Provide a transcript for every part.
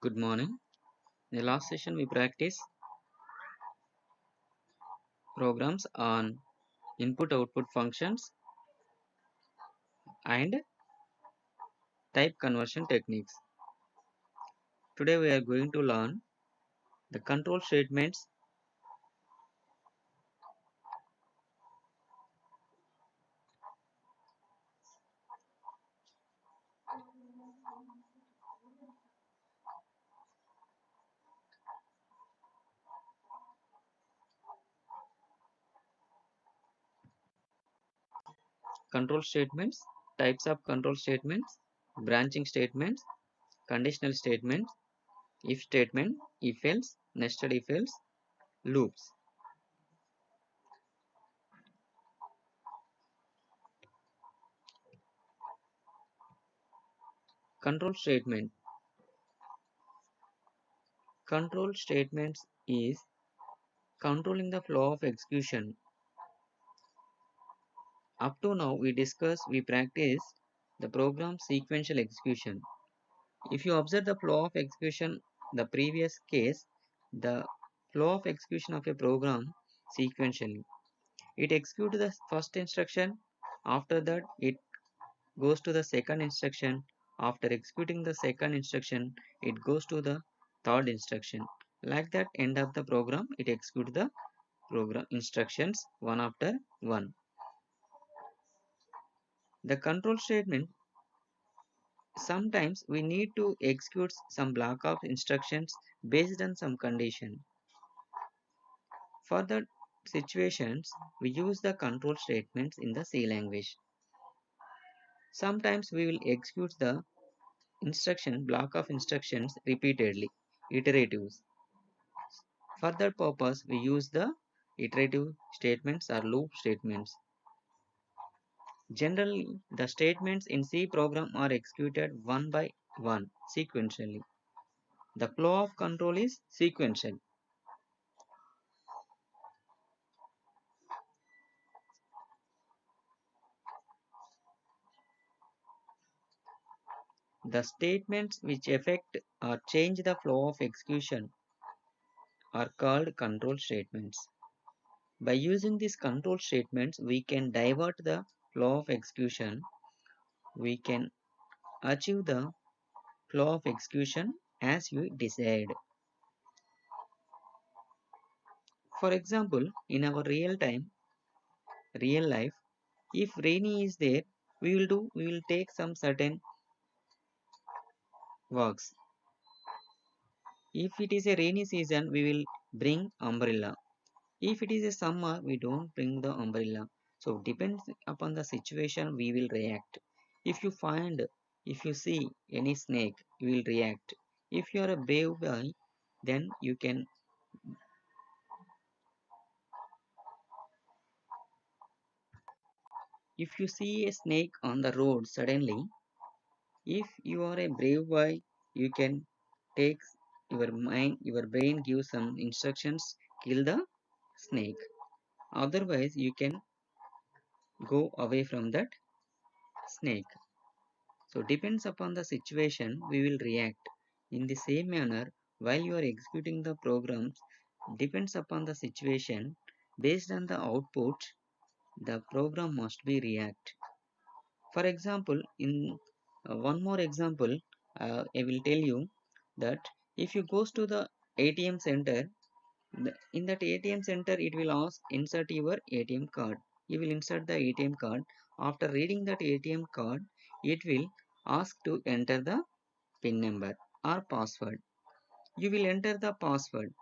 Good morning. In the last session, we practiced programs on input-output functions and type conversion techniques. Today, we are going to learn the control statements. Control statements, types of control statements, branching statements, conditional statements, if statement, if else, nested if else, loops. Control statement. Control statements is controlling the flow of execution. Up to now, we practiced the program sequential execution. If you observe the flow of execution, the previous case, the flow of execution of a program sequentially. It executes the first instruction, after that it goes to the second instruction, after executing the second instruction, it goes to the third instruction. Like that end of the program, it executes the program instructions one after one. The control statement, sometimes we need to execute some block of instructions based on some condition. For the situations, we use the control statements in the C language. Sometimes we will execute the instruction block of instructions repeatedly, iteratives. For that purpose, we use the iterative statements or loop statements. Generally, the statements in C program are executed one by one sequentially. The flow of control is sequential. The statements which affect or change the flow of execution are called control statements. By using these control statements, we can divert the flow of execution. We can achieve the flow of execution as we desired. For example, in our real life, if rainy is there, we will take some certain works. If it is a rainy season, we will bring umbrella. If it is a summer, we don't bring the umbrella. So depends upon the situation, we will react. If if you see any snake, you will react. If you are a brave boy, then you can. If you see a snake on the road suddenly, if you are a brave boy, you can take your brain gives some instructions, kill the snake. Otherwise, you can go away from that snake. So depends upon the situation, we will react. In the same manner, while you are executing the programs, depends upon the situation, based on the output, the program must be react. For example, in one more example, I will tell you that if you goes to the ATM center, in that ATM center, it will ask insert your ATM card. You will insert the ATM card. After reading that ATM card, it will ask to enter the PIN number or password. You will enter the password.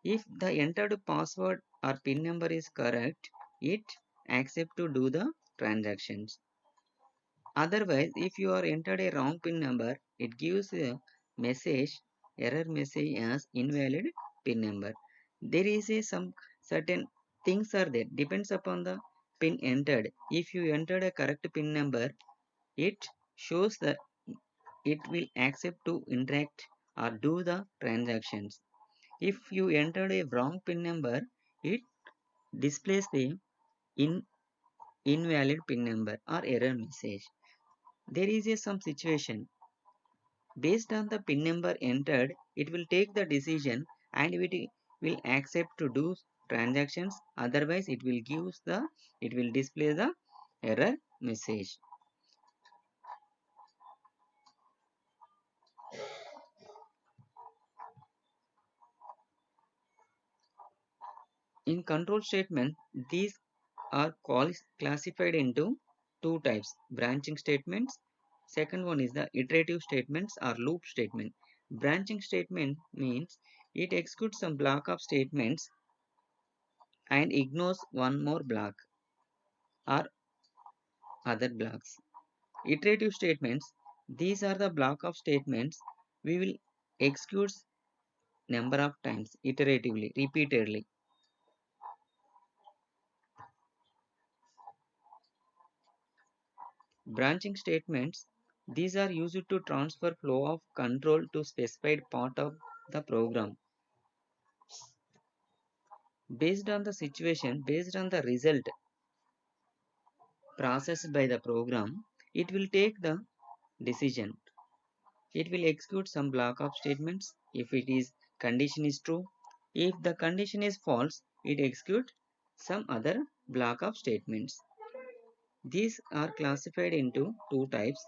If the entered password or PIN number is correct, it accepts to do the transactions. Otherwise, if you are entered a wrong PIN number, it gives a message, error message as invalid PIN number. There is some certain things are there, depends upon the PIN entered. If you entered a correct PIN number, it shows that it will accept to interact or do the transactions. If you entered a wrong PIN number, it displays the in, invalid PIN number or error message. There is some situation. Based on the PIN number entered, it will take the decision and it will accept to do transactions. Otherwise, it will display the error message. In control statement, these are classified into two types: branching statements. Second one is the iterative statements or loop statement. Branching statement means it executes some block of statements and ignores one more block or other blocks. Iterative statements, these are the block of statements we will execute number of times iteratively, repeatedly. Branching statements, these are used to transfer flow of control to specified part of the program. Based on the situation, based on the result processed by the program, it will take the decision. It will execute some block of statements if it is condition is true. If the condition is false, it executes some other block of statements. These are classified into two types.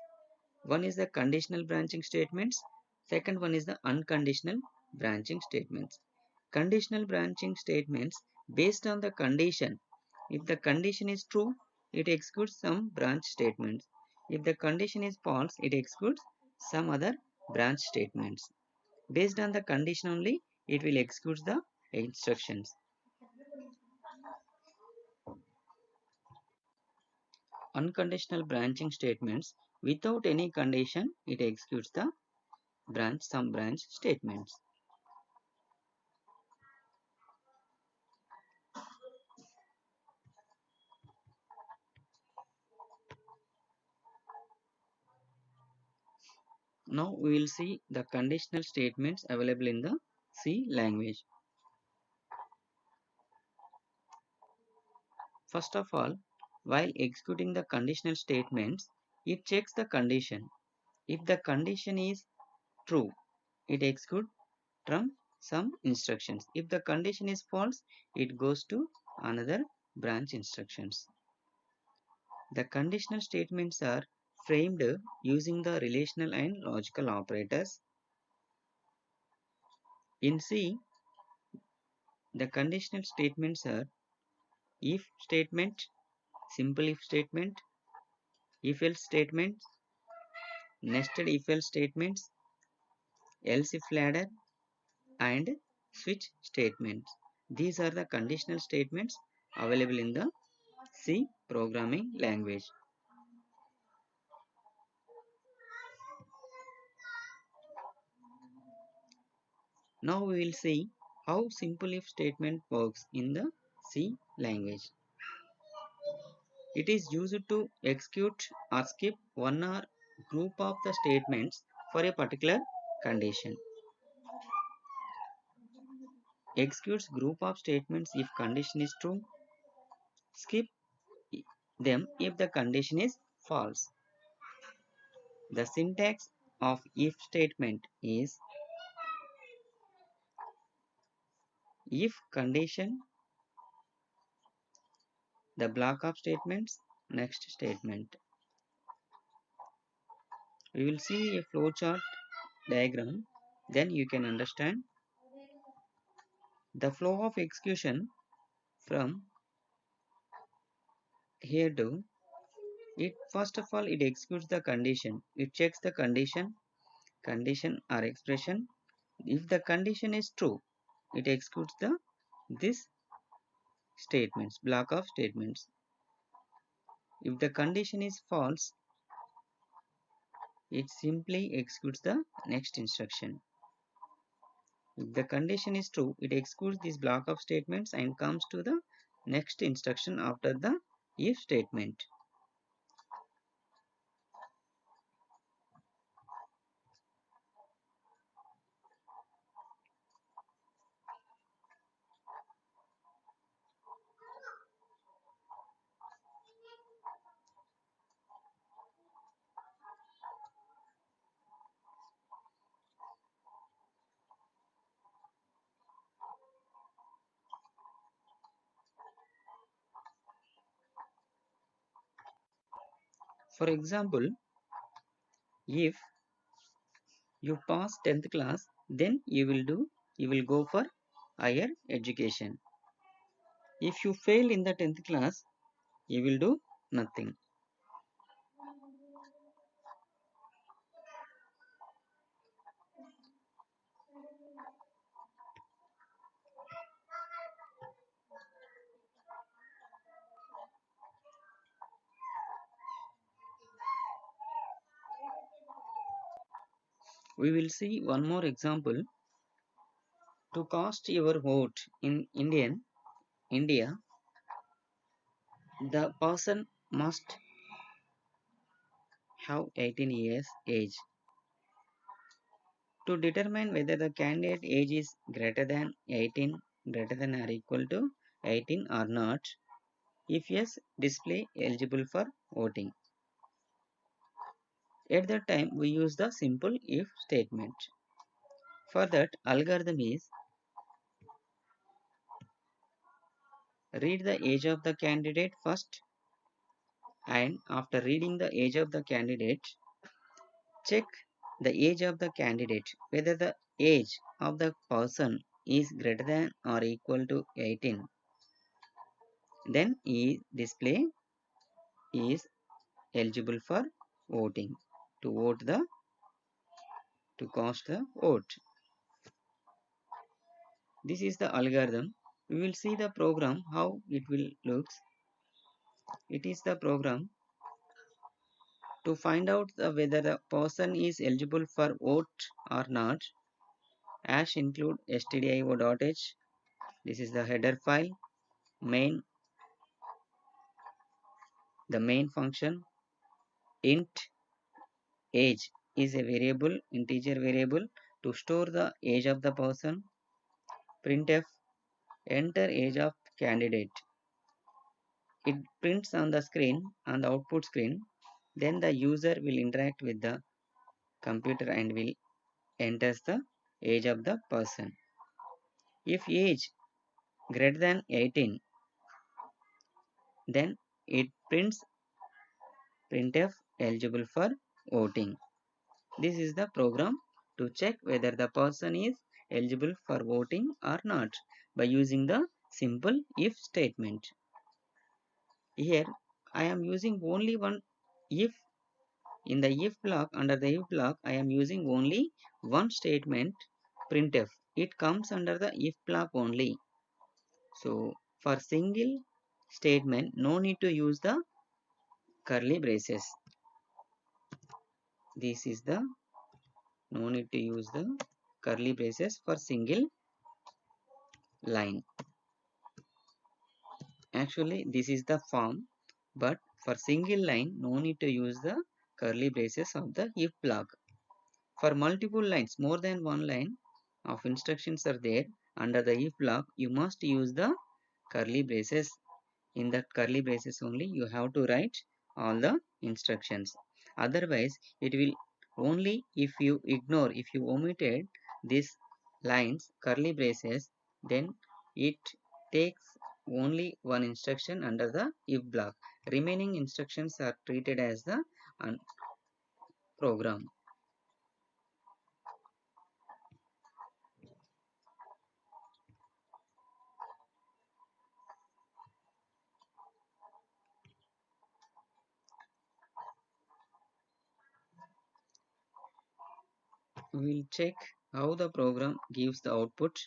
One is the conditional branching statements. Second one is the unconditional branching statements. Conditional branching statements based on the condition. If the condition is true, it executes some branch statements. If the condition is false, it executes some other branch statements. Based on the condition only, it will execute the instructions. Unconditional branching statements, without any condition, it executes the some branch statements. Now we will see the conditional statements available in the C language. First of all, while executing the conditional statements, it checks the condition. If the condition is true, it executes from some instructions. If the condition is false, it goes to another branch instructions. The conditional statements are framed using the relational and logical operators. In C, the conditional statements are if statement, simple if statement, if else statements, nested if else statements, else if ladder, and switch statements. These are the conditional statements available in the C programming language. Now we will see how simple if statement works in the C language. It is used to execute or skip one or group of the statements for a particular condition. Executes group of statements if condition is true. Skip them if the condition is false. The syntax of if statement is if condition, the block of statements, next statement. We will see a flowchart diagram, then you can understand the flow of execution from here to it. First of all, it executes the condition. It checks the condition or expression. If the condition is true, it executes the this statements, block of statements. If the condition is false, it simply executes the next instruction. If the condition is true, it executes this block of statements and comes to the next instruction after the if statement. For example, if you pass 10th class, then you will go for higher education. If you fail in the 10th class, you will do nothing. We will see one more example. To cast your vote in India, the person must have 18 years age. To determine whether the candidate age is greater than 18, greater than or equal to 18 or not, if yes, display eligible for voting. At that time, we use the simple if statement. For that, algorithm is read the age of the candidate first, and after reading the age of the candidate, check the age of the candidate whether the age of the person is greater than or equal to 18. Then display is eligible for voting to vote the to cast the vote. This is the algorithm. We will see the program how it will looks. It is the program to find out whether the person is eligible for vote or not. Hash include stdio.h. This is the header file. Main, the main function. Int age is a variable, integer variable to store the age of the person. Printf, enter age of candidate. It prints on the screen, on the output screen. Then the user will interact with the computer and will enters the age of the person. If age greater than 18, then it prints printf eligible for voting. This is the program to check whether the person is eligible for voting or not by using the simple if statement. Here I am using only one if. In the if block, under the if block, I am using only one statement, printf. It comes under the if block only. So for single statement, no need to use the curly braces. This is the no need to use the curly braces for single line. Actually, this is the form, but for single line, no need to use the curly braces of the if block. For multiple lines, more than one line of instructions are there under the if block, you must use the curly braces. In that curly braces only, you have to write all the instructions. Otherwise, it will only if you ignore, if you omitted these lines, curly braces, then it takes only one instruction under the if block. Remaining instructions are treated as the program. We will check how the program gives the output.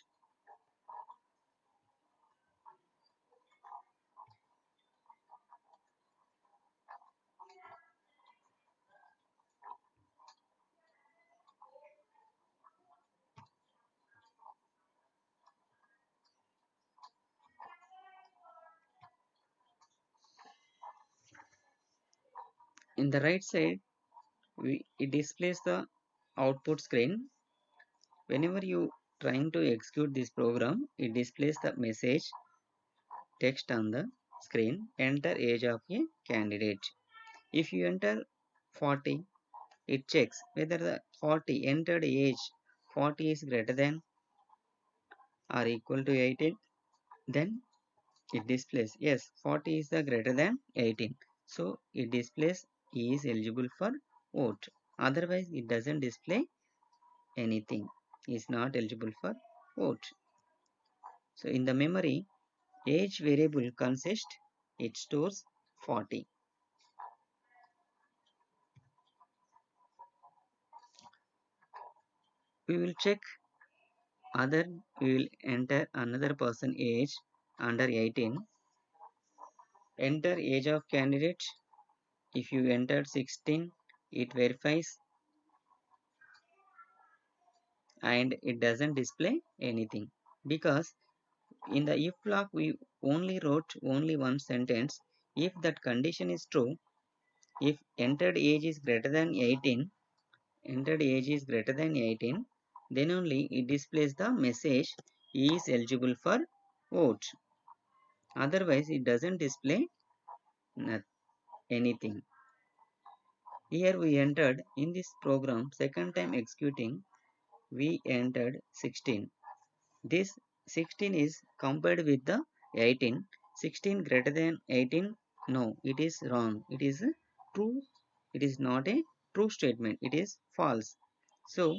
In the right side, it displays the output screen. Whenever you trying to execute this program, it displays the message text on the screen, enter age of a candidate. If you enter 40, it checks whether the 40 entered age 40 is greater than or equal to 18. Then it displays yes, 40 is the greater than 18. So it displays is eligible for vote. Otherwise, it doesn't display anything. Is not eligible for vote. So in the memory, age variable consists, it stores 40. We will check other, we will enter another person age under 18. Enter age of candidate. If you entered 16, it verifies and it doesn't display anything, because in the if block we only wrote only one sentence. If that condition is true, if entered age is greater than 18, then only it displays the message is eligible for vote. Otherwise it doesn't display anything. Here we entered in this program, second time executing, we entered 16. This 16 is compared with the 18. 16 greater than 18? No, it is wrong. It is a true. It is not a true statement. It is false. So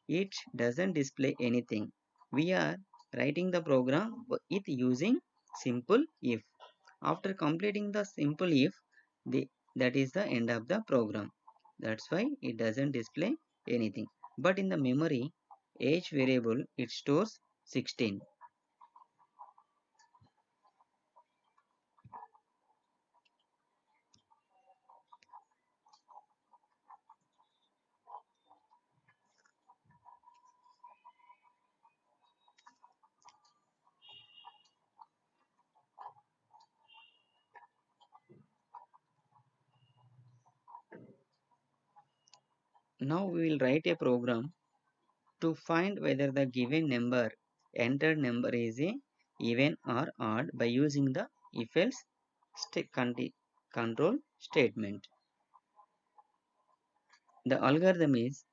it doesn't display anything. We are writing the program with using simple if. After completing the simple if, that is the end of the program. That's why it doesn't display anything. But in the memory, age variable, it stores 16. Now we will write a program to find whether the given number, entered number, is a even or odd by using the if else control statement. The algorithm is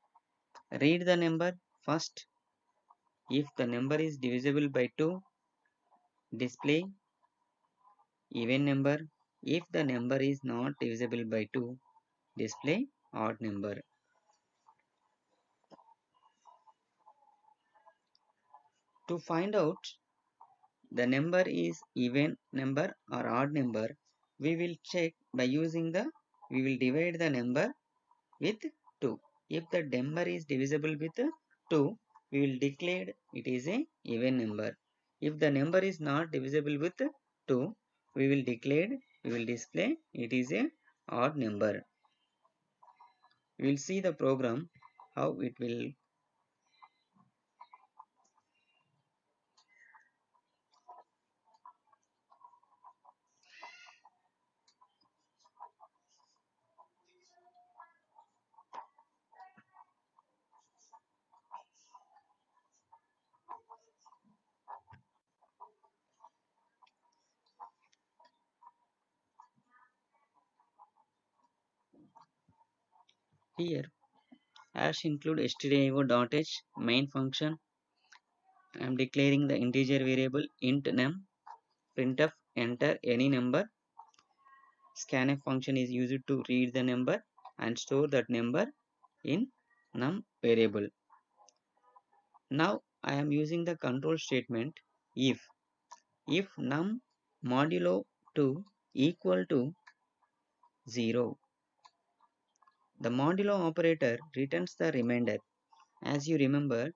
read the number first. If the number is divisible by 2, display even number. If the number is not divisible by 2, display odd number. To find out the number is even number or odd number, we will check by using we will divide the number with 2. If the number is divisible with 2, we will declare it is a even number. If the number is not divisible with 2, we will display it is a odd number. We will see the program how it will. Here hash include stdio.h main function. I am declaring the integer variable int num. Printf enter any number. Scanf function is used to read the number and store that number in num variable. Now I am using the control statement if num modulo 2 equal to 0. The modulo operator returns the remainder. As you remember,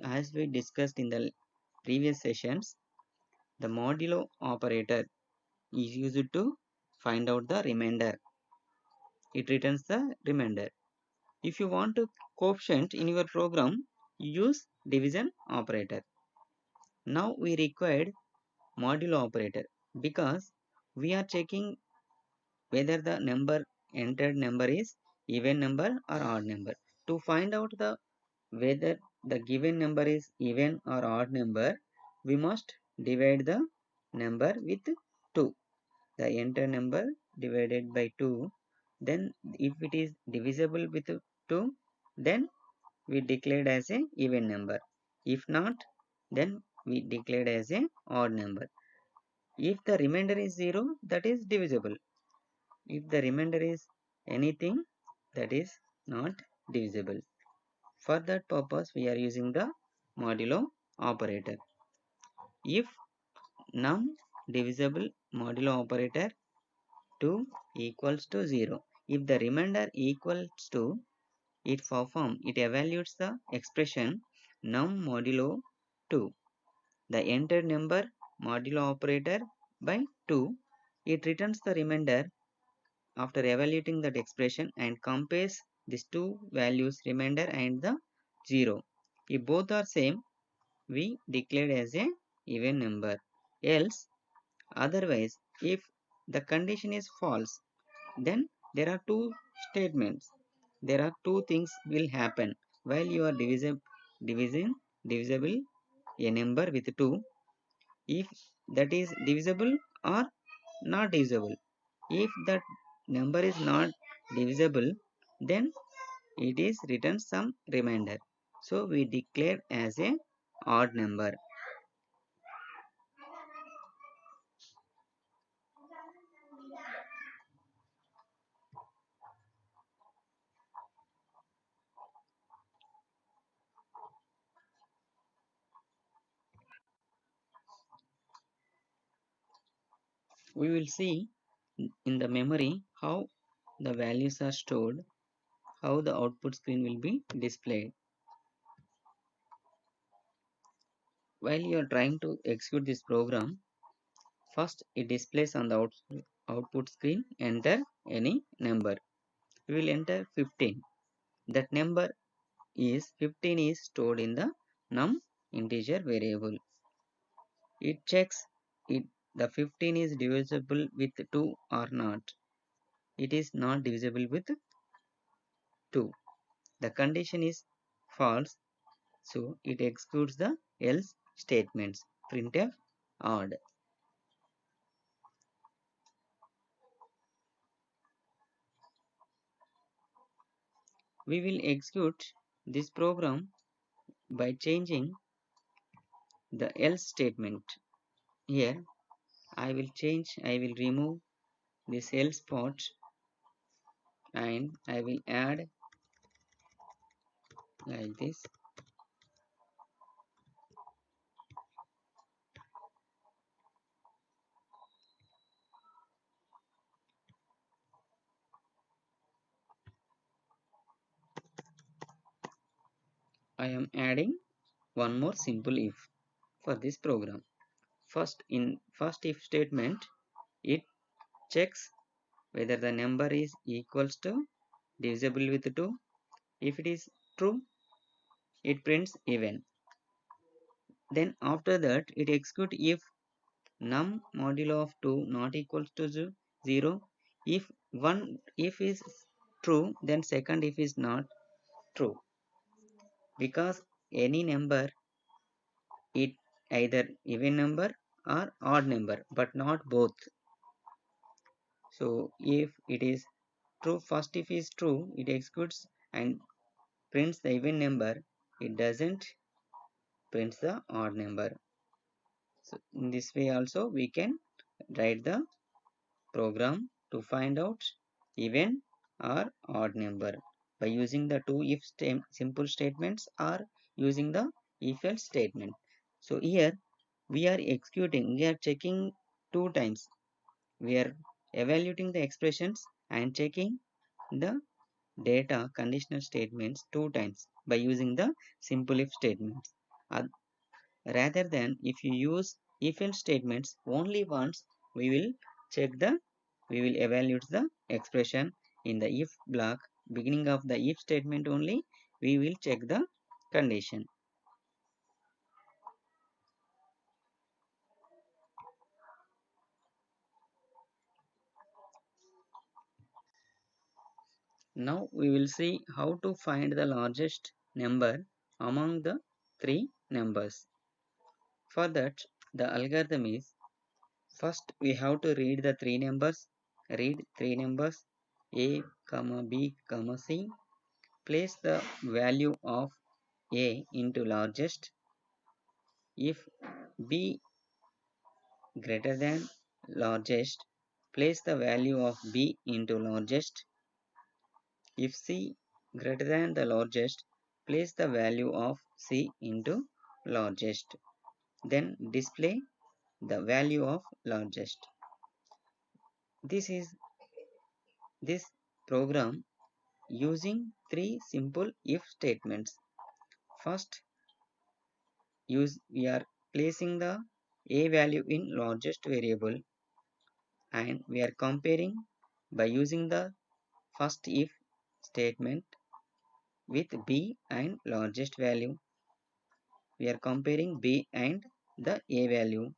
as we discussed in the previous sessions, the modulo operator is used to find out the remainder. It returns the remainder. If you want to coefficient in your program, use division operator. Now we required modulo operator because we are checking whether the entered number is even number or odd number. To find out whether the given number is even or odd number, we must divide the number with 2. The entered number divided by 2. Then if it is divisible with 2, then we declared as a even number. If not, then we declared as a odd number. If the remainder is 0, that is divisible. If the remainder is anything that is not divisible. For that purpose, we are using the modulo operator. If num divisible modulo operator 2 equals to 0. If the remainder equals to it evaluates the expression num modulo 2, the entered number modulo operator by 2. It returns the remainder after evaluating that expression and compares these two values remainder and the 0. If both are same, we declare as a even number. Else, otherwise, if the condition is false, then there are two statements. There are two things will happen while you are divisible a number with 2. If that is divisible or not divisible. If that number is not divisible, then it is written some remainder. So we declare as a odd number. We will see in the memory how the values are stored, how the output screen will be displayed. While you are trying to execute this program, first it displays on the output screen enter any number. We will enter 15. That number is 15 is stored in the num integer variable. It checks if the 15 is divisible with 2 or not. It is not divisible with 2. The condition is false, so it executes the else statements. Printf odd. We will execute this program by changing the else statement. Here I will remove this else part and I will add like this. I am adding one more simple if for this program. First if statement, it checks whether the number is equals to divisible with 2. If it is true, it prints even. Then after that, it executes if num modulo of 2 not equals to 0. If is true, then second if is not true, because any number it either even number or odd number but not both. So if it is true, first if is true, it executes and prints the even number. It doesn't prints the odd number. So in this way also we can write the program to find out even or odd number by using the two if simple statements or using the if else statement. So here we are checking two times. We are evaluating the expressions and checking the data conditional statements two times by using the simple if statements. Rather than if you use if else statements only once, we will check the we will evaluate the expression in the if block beginning of the if statement only we will check the condition. Now we will see how to find the largest number among the three numbers. For that, the algorithm is first we have to read three numbers a comma b comma c. Place the value of a into largest. If b greater than largest, place the value of b into largest. If C greater than the largest, place the value of C into largest. Then display the value of largest. This is this program using three simple if statements. First, we are placing the a value in largest variable, and we are comparing by using the first if statement with b and largest value. We are comparing b and the a value.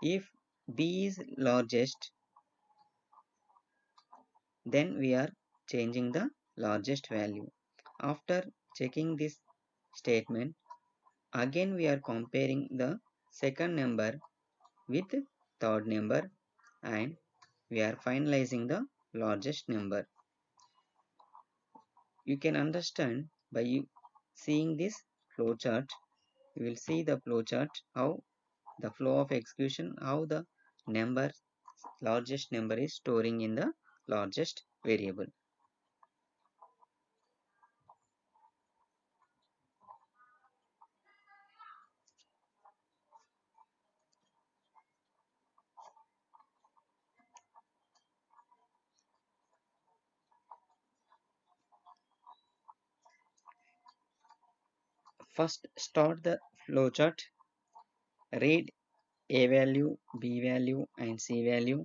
If b is largest, then we are changing the largest value. After checking this statement, again we are comparing the second number with third number, and we are finalizing the largest number. You can understand by seeing this flowchart. You will see the flowchart, how the flow of execution, how the number, largest number is storing in the largest variable. First, start the flowchart, read a value, b value, and c value.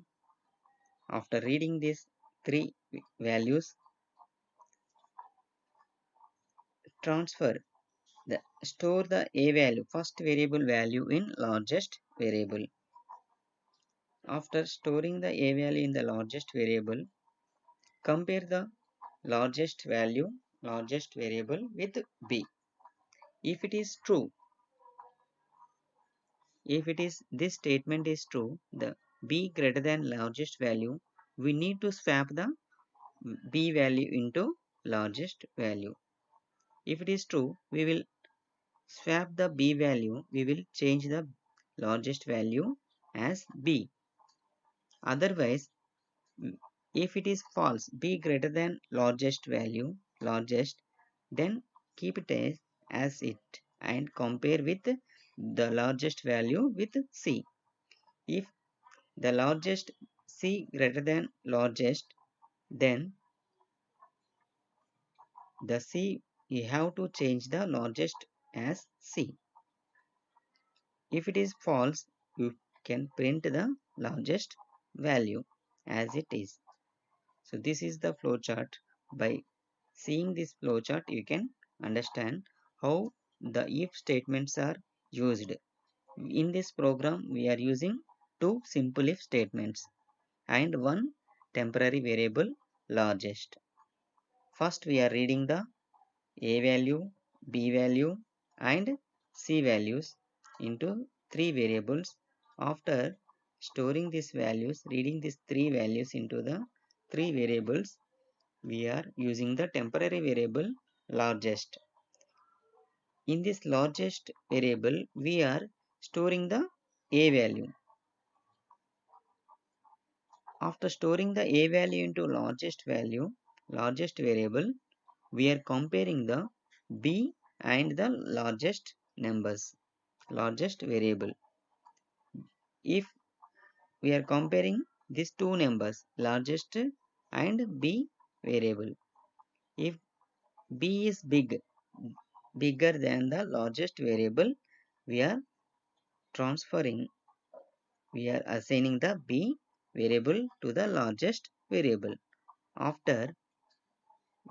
After reading these three values, transfer store the a value, first variable value, in largest variable. After storing the a value in the largest variable, compare the largest value, largest variable with b. If it is true, if it is this statement is true, the b greater than largest value, we need to swap the b value into largest value. If it is true, we will swap the b value, we will change the largest value as b. Otherwise, if it is false, b greater than largest value, largest, then keep it as it and compare with the largest value with c. If the largest c greater than largest, then the c you have to change the largest as c. If it is false, you can print the largest value as it is. So this is the flowchart. By seeing this flowchart, you can understand how the if statements are used. In this program, we are using two simple if statements and one temporary variable largest. First, we are reading the a value, b value, and c values into three variables. After storing these values, reading these three values into the three variables, we are using the temporary variable largest. In this largest variable, we are storing the a value. After storing the a value into largest value, largest variable, we are comparing the b and the largest numbers, largest variable. If we are comparing these two numbers, largest and b variable, if b is bigger than the largest variable, we are transferring, we are assigning the b variable to the largest variable. After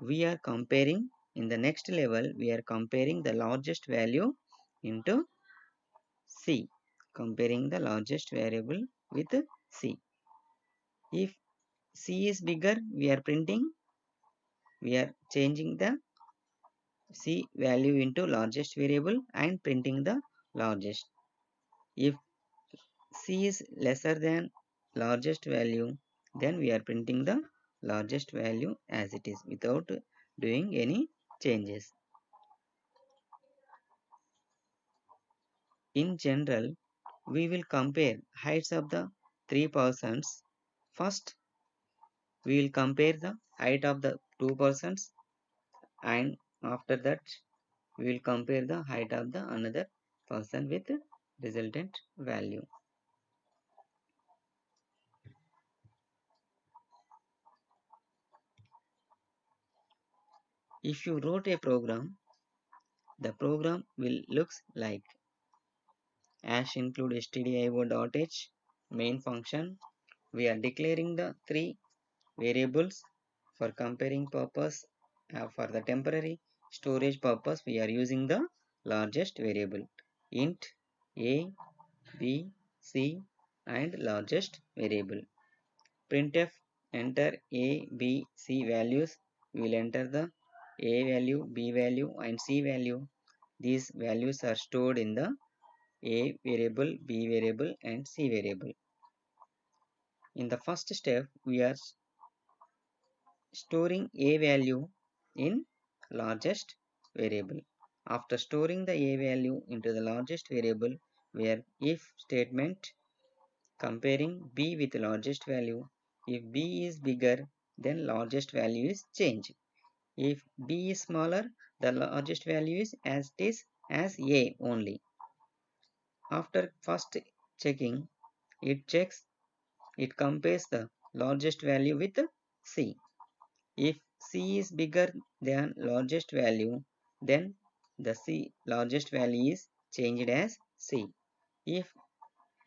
we are comparing, in the next level, we are comparing the largest value into c, comparing the largest variable with c. If c is bigger, we are printing, we are changing the c value into largest variable and printing the largest. If c is lesser than largest value, then we are printing the largest value as it is without doing any changes. In general, we will compare heights of the three persons. First, we will compare the height of the 2 persons, and after that we will compare the height of the another person with resultant value. If you wrote a program, the program will looks like hash include stdio.h main function. We are declaring the three variables for comparing purpose. For the temporary storage purpose, we are using the largest variable int a, b, c, and largest variable. Printf enter a, b, c values. We will enter the a value, b value, and c value. These values are stored in the a variable, b variable, and c variable. In the first step, we are storing a value in largest variable. After storing the a value into the largest variable, where if statement comparing b with largest value. If b is bigger, then largest value is changed. If b is smaller, the largest value is as it is as a only. After first checking, it compares the largest value with c. If c is bigger than largest value, then the c largest value is changed as c. If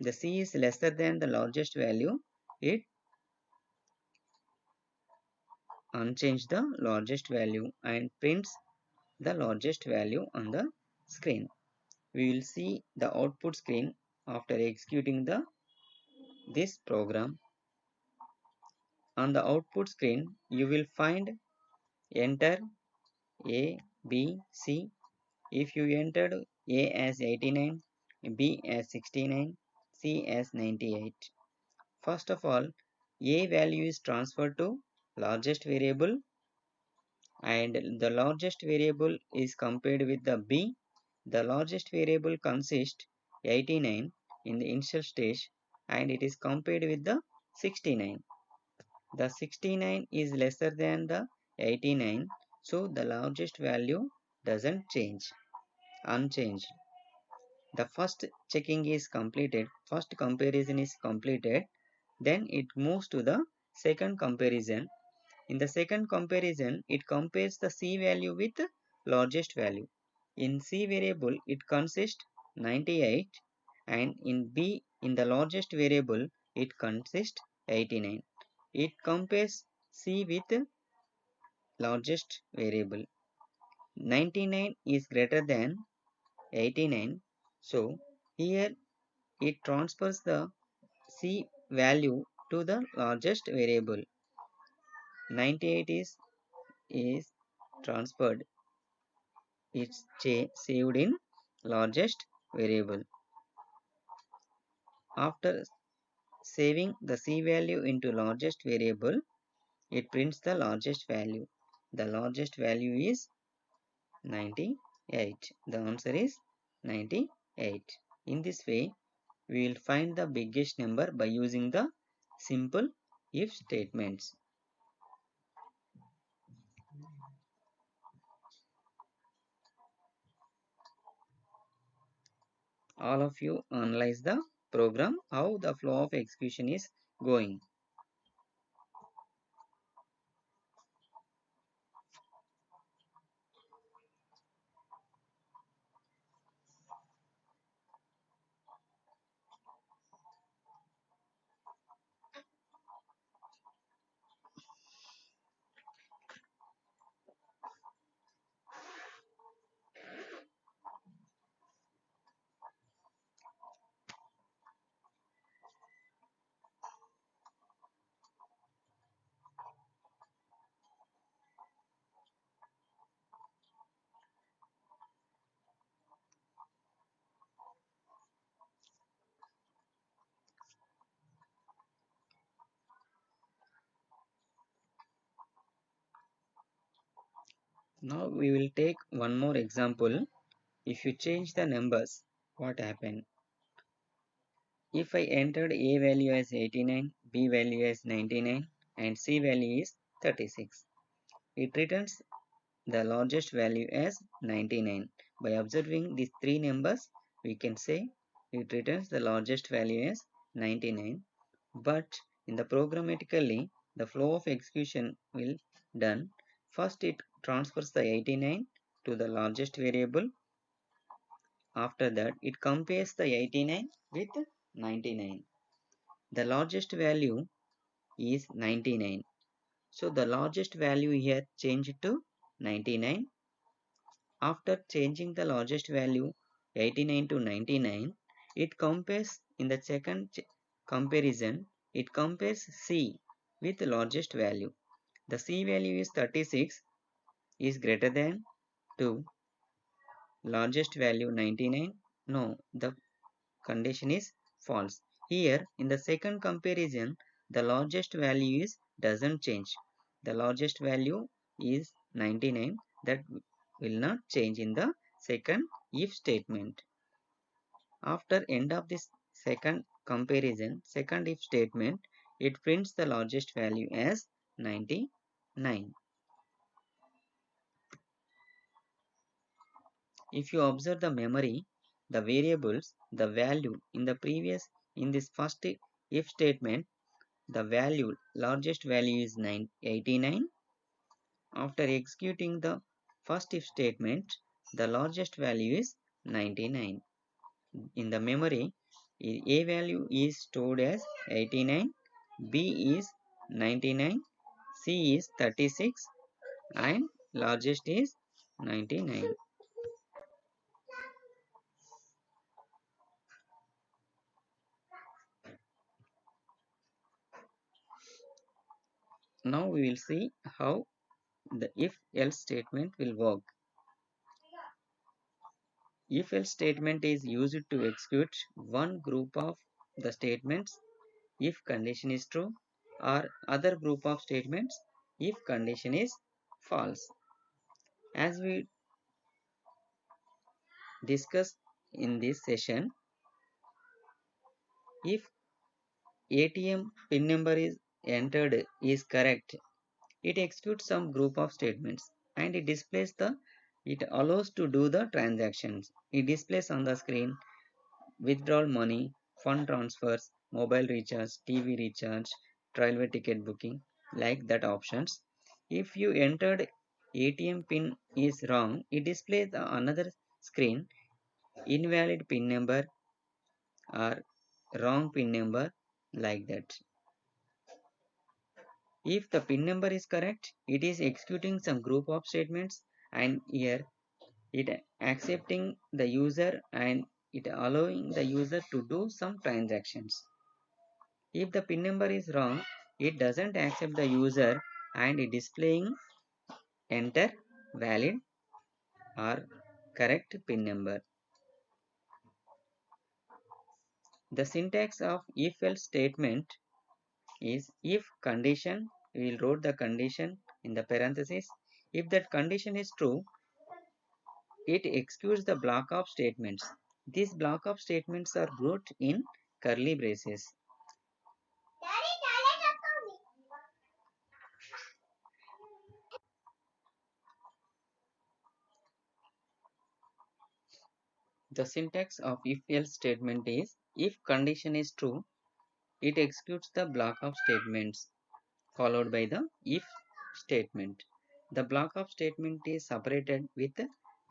the c is lesser than the largest value, it unchange the largest value and prints the largest value on the screen. We will see the output screen after executing this program. On the output screen, you will find enter A, B, C. If you entered A as 89, B as 69, C as 98. First of all, A value is transferred to largest variable and the largest variable is compared with the b. The largest variable consists 89 in the initial stage and it is compared with the 69. The 69 is lesser than the 89, so the largest value doesn't change, unchanged. The first checking is completed, first comparison is completed, then it moves to the second comparison. In the second comparison, it compares the c value with the largest value. In c variable, it consists 98 and in b, in the largest variable, it consists 89. It compares c with the largest variable. 99 is greater than 89, so here it transfers the c value to the largest variable. 98 is transferred, it's saved in largest variable. After saving the c value into largest variable, it prints the largest value. The largest value is 98. The answer is 98. In this way, we will find the biggest number by using the simple if statements. All of you analyze the program, how the flow of execution is going. Now we will take one more example. If you change the numbers, what happened? If I entered A value as 89, B value as 99 and C value is 36. it returns the largest value as 99. By observing these three numbers, we can say it returns the largest value as 99. But in the programmatically, the flow of execution will done. First, it transfers the 89 to the largest variable. After that, it compares the 89 with 99. The largest value is 99. So the largest value here changed to 99. After changing the largest value 89 to 99, it compares in the second comparison, it compares C with the largest value. The C value is 36 is greater than to largest value 99. No, the condition is false. Here in the second comparison, the largest value is doesn't change. The largest value is 99, that will not change in the second if statement. After end of this second comparison, second if statement, it prints the largest value as 99. If you observe the memory, the variables, the value in the previous, in this first if statement, the value, largest value is 89. After executing the first if statement, the largest value is 99. In the memory, A value is stored as 89, B is 99, C is 36, and largest is 99. Now we will see how the if else statement will work. If else statement is used to execute one group of the statements if condition is true, or other group of statements if condition is false. As we discussed in this session, if ATM PIN number is entered is correct, it executes some group of statements and it allows to do the transactions. It displays on the screen withdrawal money, fund transfers, mobile recharge, TV recharge, railway ticket booking, like that options. If you entered ATM pin is wrong, it displays another screen, invalid pin number or wrong pin number, like that. If the pin number is correct, it is executing some group of statements, and here it accepting the user and it allowing the user to do some transactions. If the pin number is wrong, it doesn't accept the user and it displaying enter valid or correct pin number. The syntax of if else statement is if condition, we will write the condition in the parenthesis. If that condition is true, it executes the block of statements. These block of statements are wrote in curly braces. The syntax of if else statement is if condition is true, it executes the block of statements followed by the if statement. The block of statement is separated with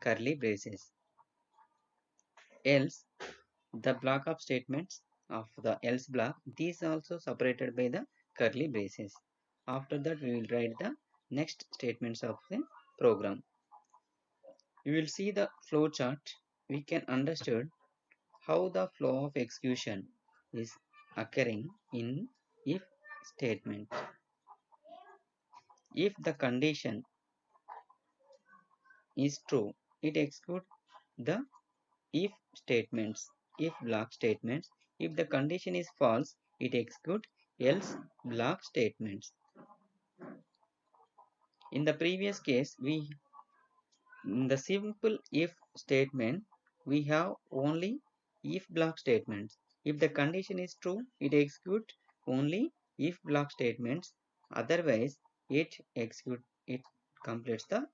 curly braces. Else, the block of statements of the else block, these also separated by the curly braces. After that, we will write the next statements of the program. You will see the flow chart. We can understand how the flow of execution is occurring in if statement. If the condition is true, it executes the if statements, if block statements. If the condition is false, it executes else block statements. In the previous case, in the simple if statement, we have only if block statements. If the condition is true, it executes only if block statements. Otherwise, it completes the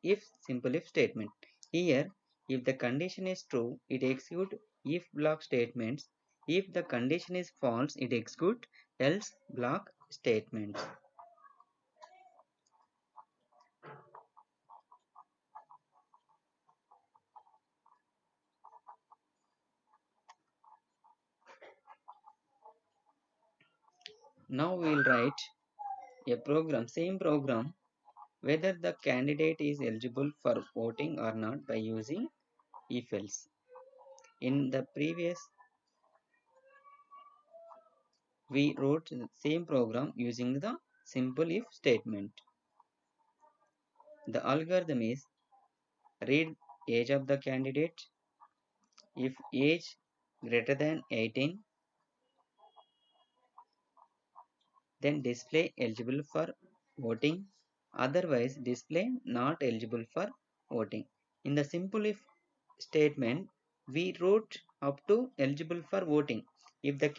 simple if statement. Here, if the condition is true, it executes if block statements. If the condition is false, it executes else block statements. Now we will write a program, same program, whether the candidate is eligible for voting or not by using if else. In the previous, we wrote the same program using the simple if statement. The algorithm is read age of the candidate. If age greater than 18, then display eligible for voting. Otherwise, display not eligible for voting. In the simple if statement, we wrote up to eligible for voting. If the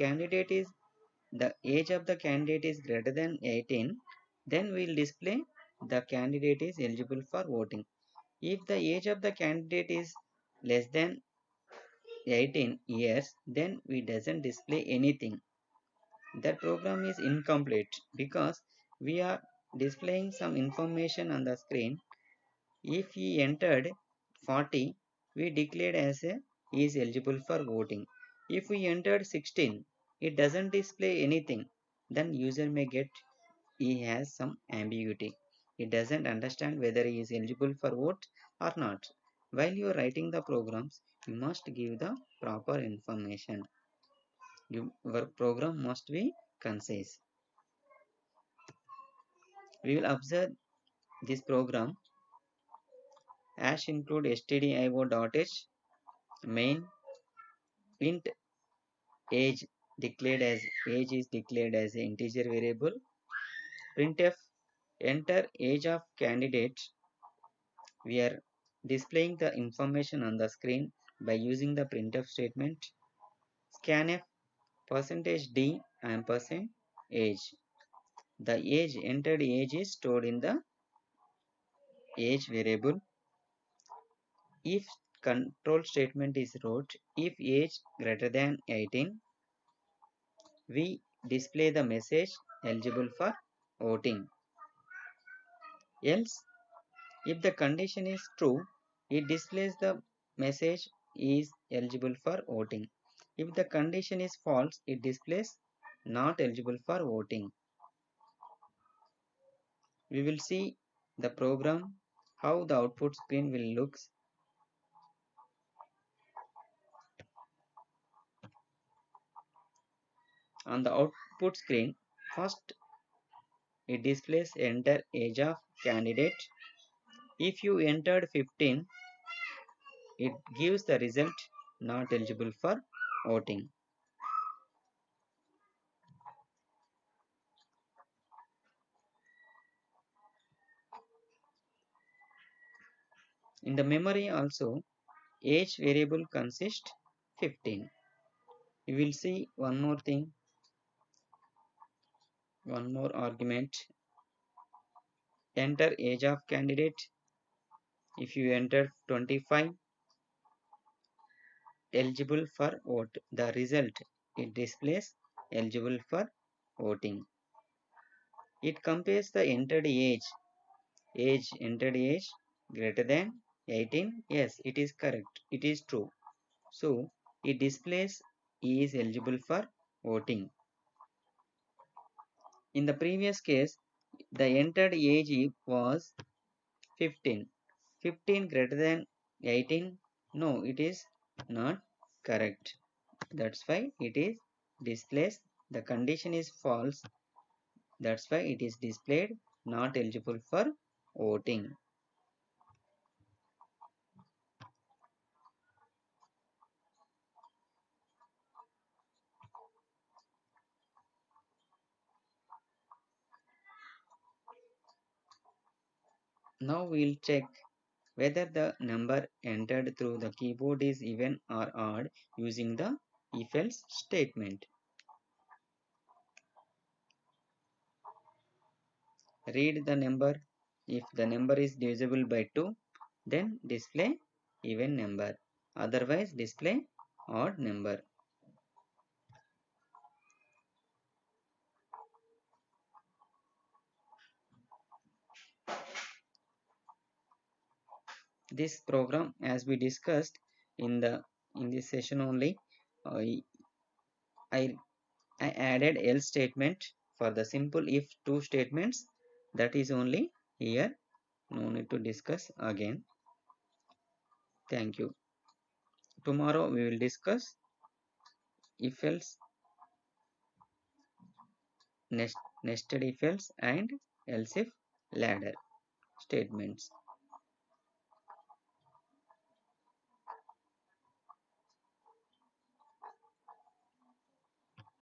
age of the candidate is greater than 18, then we will display the candidate is eligible for voting. If the age of the candidate is less than 18 years, then we doesn't display anything. That program is incomplete because we are displaying some information on the screen. If he entered 40, we declared as a he is eligible for voting. If we entered 16, it doesn't display anything. Then user may get he has some ambiguity. He doesn't understand whether he is eligible for vote or not. While you are writing the programs, you must give the proper information. Your program must be concise. We will observe this program hash include stdio.h main int age declared as age is declared as an integer variable. Printf enter age of candidate. We are displaying the information on the screen by using the printf statement. Scanf percentage %d ampersand age. The age entered age is stored in the age variable. If control statement is wrote, if age greater than 18, we display the message eligible for voting. Else, if the condition is true, it displays the message is eligible for voting. If the condition is false, it displays not eligible for voting. We will see the program, how the output screen will look. On the output screen, first it displays enter age of candidate. If you entered 15, it gives the result not eligible for voting. In the memory also, age variable consists 15. We will see one more thing, one more argument. Enter age of candidate. If you enter 25, eligible for vote, the result it displays eligible for voting. It compares the entered age entered age greater than 18. Yes, it is correct, it is true. So it displays he is eligible for voting. In the previous case, the entered age was 15. 15 greater than 18? No, it is not correct. That's why it is displays. The condition is false. That's why it is displayed not eligible for voting. Now we'll check whether the number entered through the keyboard is even or odd using the if else statement. Read the number If the number is divisible by 2, then display even number, otherwise display odd number. This program, as we discussed in this session only, I, I added else statement for the simple if two statements. That is only here. No need to discuss again. Thank you. Tomorrow we will discuss if else, nested if else, and else if ladder statements.